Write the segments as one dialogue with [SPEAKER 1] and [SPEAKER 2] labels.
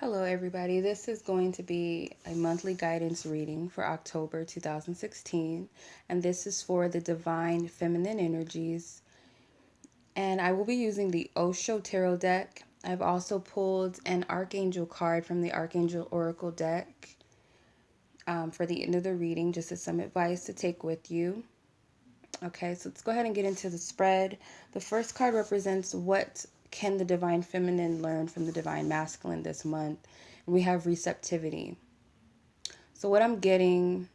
[SPEAKER 1] Hello, everybody. This is going to be a monthly guidance reading for October 2016, and this is for the Divine Feminine Energies. And I will be using the Osho Tarot deck. I've also pulled an Archangel card from the Archangel Oracle deck for the end of the reading, just as some advice to take with you. Okay, so let's go ahead and get into the spread. The first card represents what can the Divine Feminine learn from the Divine Masculine this month. And we have receptivity. So what I'm getting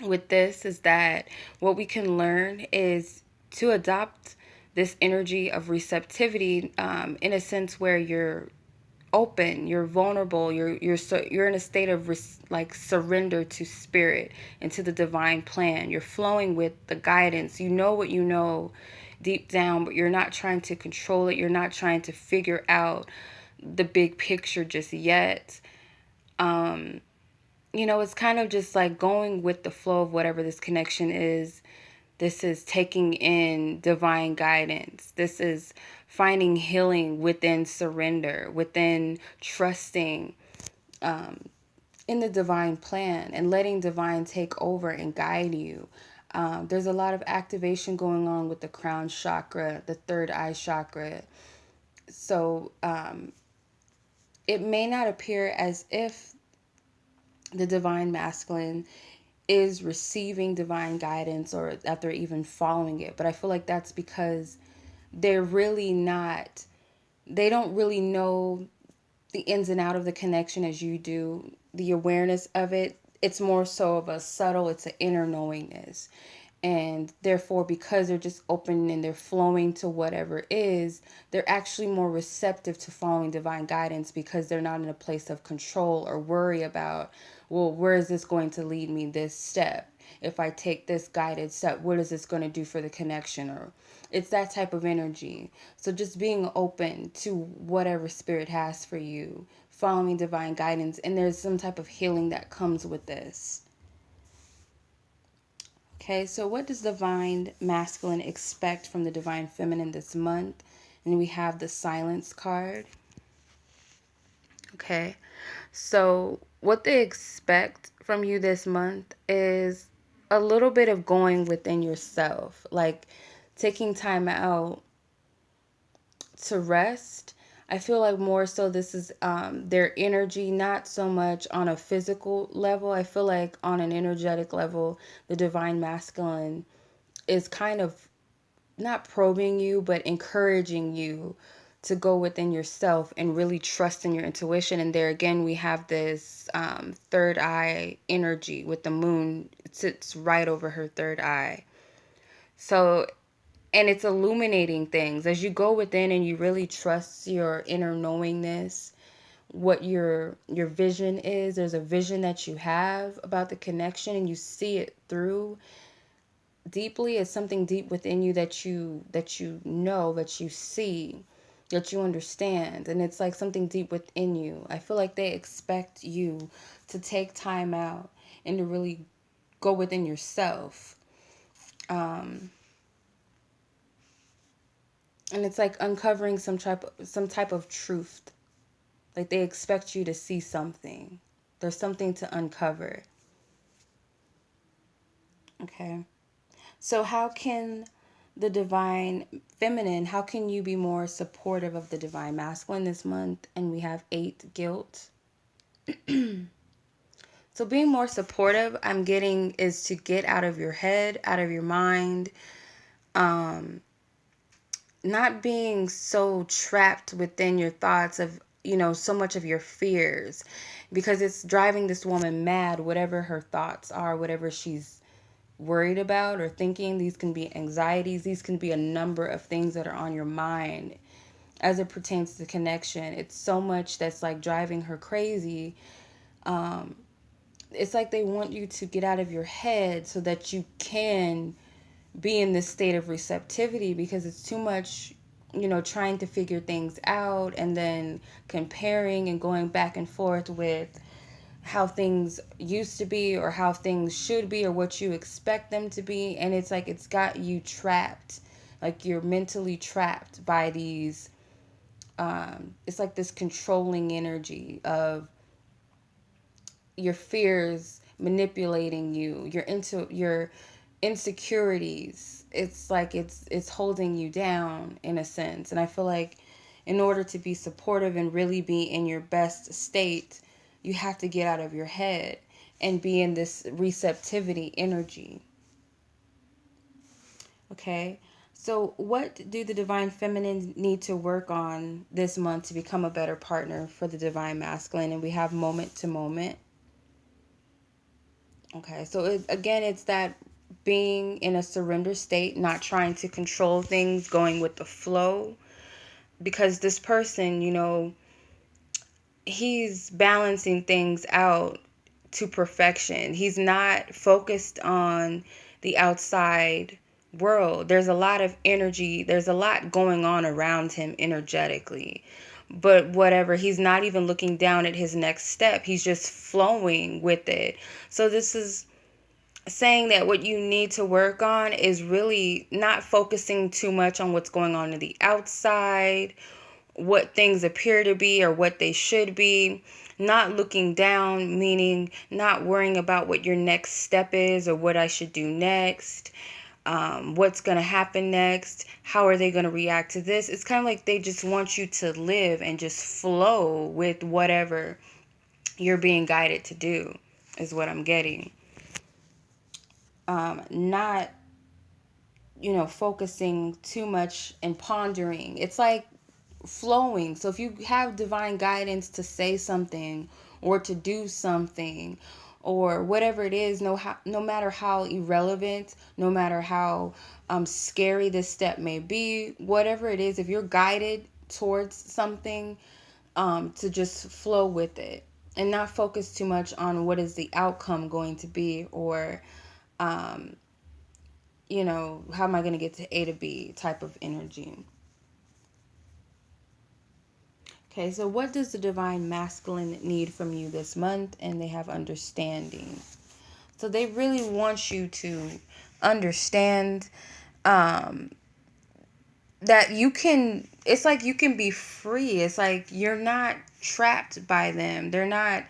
[SPEAKER 1] with this is that what we can learn is to adopt this energy of receptivity in a sense where you're open, you're vulnerable, you're in a state of like surrender to spirit and to the divine plan. You're flowing with the guidance. You know what you know deep down, but you're not trying to control it. You're not trying to figure out the big picture just yet. It's kind of just like going with the flow of whatever this connection is. This is taking in divine guidance. This is finding healing within surrender, within trusting in the divine plan and letting divine take over and guide you. There's a lot of activation going on with the crown chakra, the third eye chakra. So it may not appear as if the divine masculine is receiving divine guidance or that they're even following it. But I feel like that's because they're really not, they don't really know the ins and out of the connection as you do. The awareness of it, it's more so of a subtle, it's an inner knowingness. And therefore, because they're just open and they're flowing to whatever is, they're actually more receptive to following divine guidance because they're not in a place of control or worry about, well, where is this going to lead me this step? If I take this guided step, what is this going to do for the connection? Or it's that type of energy. So just being open to whatever spirit has for you, following divine guidance, and there's some type of healing that comes with this. Okay, so what does divine masculine expect from the divine feminine this month? And we have the silence card. Okay, so what they expect from you this month is a little bit of going within yourself, like taking time out to rest. I feel like more so this is their energy, not so much on a physical level. I feel like on an energetic level, the divine masculine is kind of not probing you, but encouraging you to go within yourself and really trust in your intuition. And there again, we have this third eye energy with the moon. It sits right over her third eye. So, and it's illuminating things as you go within and you really trust your inner knowingness, what your vision is. There's a vision that you have about the connection and you see it through deeply. It's something deep within you that you know, that you see, that you understand, and it's like something deep within you. I feel like they expect you to take time out and to really go within yourself. And it's like uncovering some type of truth. Like they expect you to see something. There's something to uncover. Okay. So how can the divine feminine, how can you be more supportive of the divine masculine this month? And we have 8 guilt. So being more supportive, I'm getting, is to get out of your head, out of your mind. Not being so trapped within your thoughts of, so much of your fears, because it's driving this woman mad, whatever her thoughts are, whatever she's worried about or thinking. These can be anxieties. These can be a number of things that are on your mind as it pertains to connection. It's so much that's like driving her crazy. It's like they want you to get out of your head so that you can be in this state of receptivity, because it's too much, trying to figure things out and then comparing and going back and forth with how things used to be or how things should be or what you expect them to be. And it's like it's got you trapped, like you're mentally trapped by these it's like this controlling energy of your fears manipulating you, your insecurities. It's like it's holding you down in a sense. And I feel like in order to be supportive and really be in your best state, you have to get out of your head and be in this receptivity energy. Okay? So, what do the divine feminine need to work on this month to become a better partner for the divine masculine? And we have moment to moment. Okay, so again, it's that being in a surrender state, not trying to control things, going with the flow. Because this person, he's balancing things out to perfection. He's not focused on the outside world. There's a lot of energy, there's a lot going on around him energetically. But whatever, he's not even looking down at his next step. He's just flowing with it. So this is saying that what you need to work on is really not focusing too much on what's going on in the outside, what things appear to be or what they should be. Not looking down, meaning not worrying about what your next step is or what I should do next, what's going to happen next, how are they going to react to this. It's kind of like they just want you to live and just flow with whatever you're being guided to do, is what I'm getting. Not, focusing too much and pondering. It's like flowing. So if you have divine guidance to say something or to do something or whatever it is, no matter how irrelevant, no matter how scary this step may be, whatever it is, if you're guided towards something, to just flow with it and not focus too much on what is the outcome going to be, or how am I going to get to A to B type of energy. Okay, so what does the divine masculine need from you this month? And they have understanding. So they really want you to understand that it's like you can be free. It's like you're not trapped by them. They're not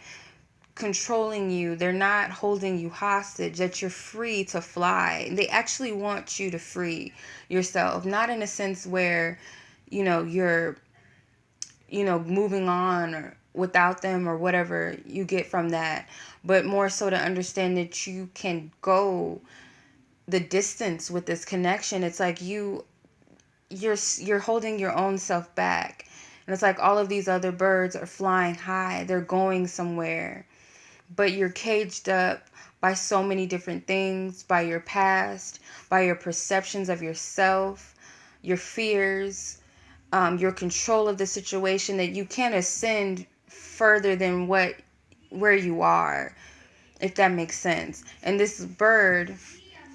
[SPEAKER 1] controlling you. They're not holding you hostage, that you're free to fly. They actually want you to free yourself, not in a sense where, you're moving on or without them or whatever you get from that, but more so to understand that you can go the distance with this connection. It's like you're holding your own self back, and it's like all of these other birds are flying high, they're going somewhere, but you're caged up by so many different things, by your past, by your perceptions of yourself, your fears, your control of the situation, that you can't ascend further than where you are, if that makes sense. And this bird,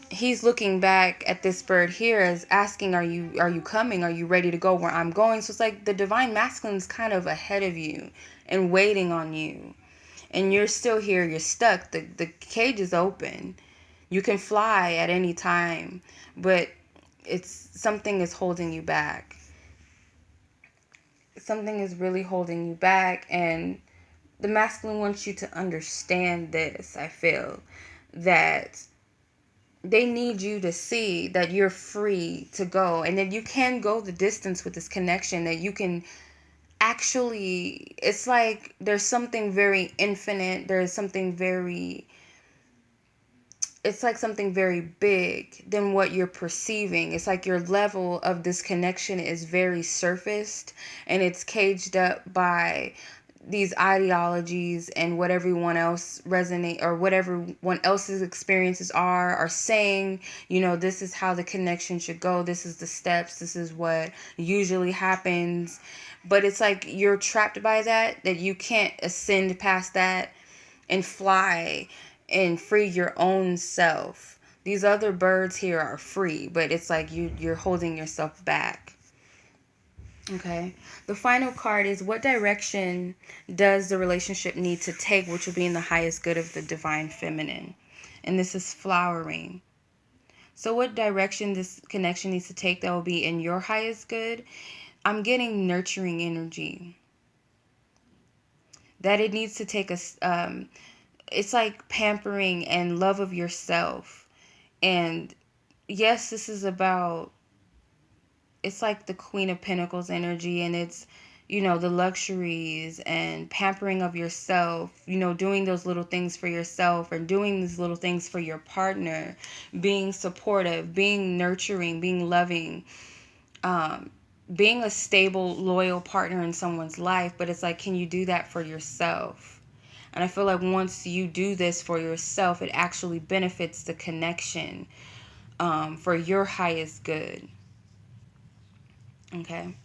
[SPEAKER 1] he's looking back at this bird here as asking, are you coming? Are you ready to go where I'm going? So it's like the divine masculine is kind of ahead of you and waiting on you. And you're still here, you're stuck. The cage is open. You can fly at any time, but something is holding you back. Something is really holding you back, and the masculine wants you to understand this. I feel that they need you to see that you're free to go, and that you can go the distance with this connection, that you can actually, it's like there's something very infinite, there's something very, it's like something very big than what you're perceiving. It's like your level of this connection is very surfaced, and it's caged up by these ideologies and what everyone else resonate, or what everyone else's experiences are saying, this is how the connection should go, this is the steps, this is what usually happens. But it's like you're trapped by that you can't ascend past that and fly and free your own self. These other birds here are free, but it's like you're holding yourself back. Okay. The final card is, what direction does the relationship need to take, which will be in the highest good of the divine feminine? And this is flowering. So what direction this connection needs to take that will be in your highest good? I'm getting nurturing energy. That it needs to take it's like pampering and love of yourself. And yes, this is about, it's like the Queen of Pentacles energy, and it's, the luxuries and pampering of yourself, doing those little things for yourself and doing these little things for your partner, being supportive, being nurturing, being loving, um, being a stable, loyal partner in someone's life. But it's like, can you do that for yourself? And I feel like once you do this for yourself, it actually benefits the connection, for your highest good. Okay.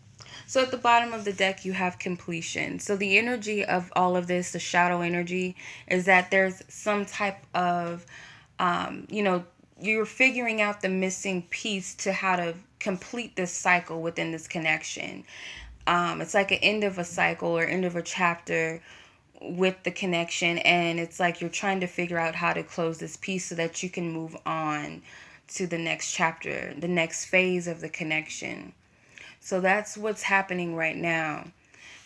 [SPEAKER 1] So at the bottom of the deck, you have completion. So the energy of all of this, the shadow energy, is that there's some type of, you're figuring out the missing piece to how to complete this cycle within this connection. It's like an end of a cycle or end of a chapter with the connection. And it's like you're trying to figure out how to close this piece so that you can move on to the next chapter, the next phase of the connection. So that's what's happening right now.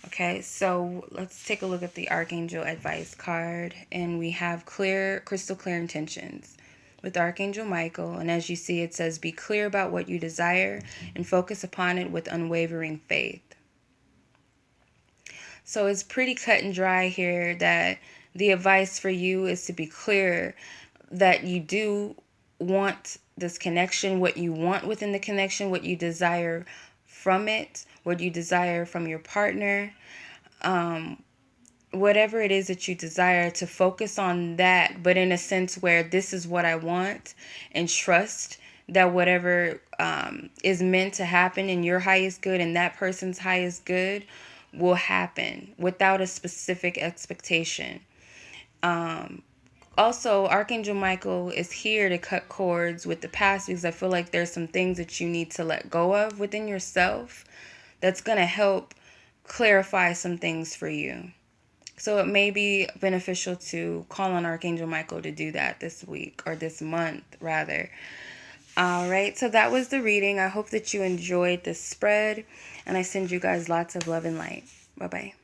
[SPEAKER 1] Okay, so let's take a look at the Archangel Advice card. And we have crystal clear intentions with Archangel Michael. And as you see, it says, be clear about what you desire and focus upon it with unwavering faith. So it's pretty cut and dry here that the advice for you is to be clear that you do want this connection, what you want within the connection, what you desire from it, what you desire from your partner, whatever it is that you desire, to focus on that, but in a sense where this is what I want, and trust that whatever is meant to happen in your highest good and that person's highest good will happen without a specific expectation. Also, Archangel Michael is here to cut cords with the past, because I feel like there's some things that you need to let go of within yourself that's going to help clarify some things for you. So it may be beneficial to call on Archangel Michael to do that this week, or this month rather. All right, so that was the reading. I hope that you enjoyed this spread, and I send you guys lots of love and light. Bye-bye.